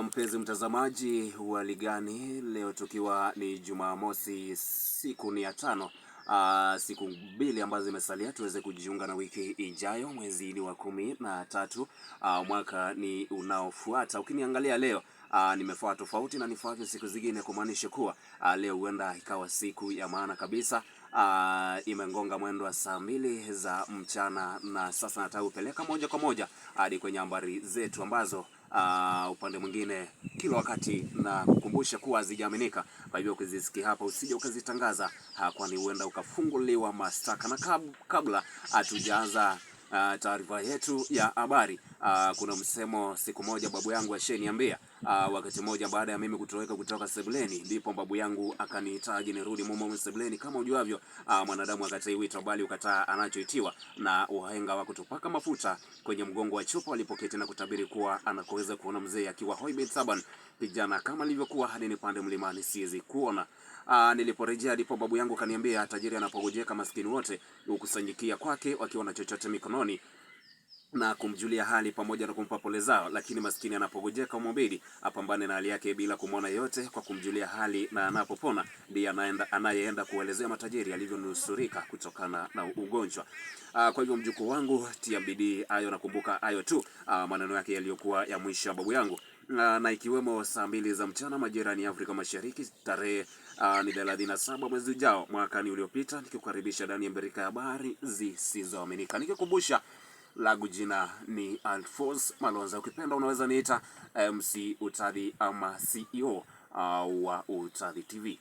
Mpenzi mtazamaji wa Ligani, leo tukiwa ni Jumamosi, siku ni ya tano, siku mbili ambazo zimesalia tuweze kujiunga na wiki ijayo, mwezi ni wa 13, mwaka ni unaofuata. Ukiniangalia leo nimefaa tofauti na nifuavyo siku zingine, kumaanisha kuwa leo huenda ikawa siku ya maana kabisa. Imengonga mwendo wa saa 2 za mchana, na sasa nataka kupeleka moja kwa moja hadi kwenye habari zetu ambazo upande mwingine kila wakati na kukumbusha kuwa hazijaaminika. Kwa hivyo ukizisikia hapa usije ukazitangaza, kwani huenda ukafunguliwa mashtaka. Na kabla hatujaanza taarifa yetu ya habari, kuna msemo siku moja babu yangu asheniambia. Wakati mmoja baada ya mimi kutoweka kutoka sebuleni, ndipo babu yangu akanihitaji nirudi mumo sebuleni. Kama ujuavyo, mwanadamu akatai wito bali ukataa anachoitiwa, na uhenga wa kutupaka mafuta kwenye mgongo wa chupa walipoketi na kutabiri kuwa anakoweza kuona mzee akiwa hoi bin saban, kijana kama alivyokuwa hadi nipande mlimani siwezi kuona. Niliporejea ndipo babu yangu kaniambia, tajiri anapogojeka maskini wote hukusanyikia kwake wakiwa na chochote mikononi na kumjulia hali pamoja na kumpa pole zao, lakini maskini anapogojeka umwambie apambane na hali yake bila kumwona yote kwa kumjulia hali, na anapopona ndiye anayeenda kuelezea matajiri alivyonusurika kutokana na ugonjwa. Kwa hivyo mjukuu wangu, tia bidii. Hayo nakumbuka hayo tu, maneno yake yaliyokuwa ya mwisho babu yangu, na ikiwemo saa 2 za mchana majira ni Afrika Mashariki, tarehe ni 37 mwezi ujao mwakani uliopita, nikikukaribisha ndani ya Mberika ya habari zisizoaminika, nikikukumbusha lagu jina ni Alphonse Malonza. Ukipenda unaweza niita MC Utadhi ama CEO wa Utadhi TV.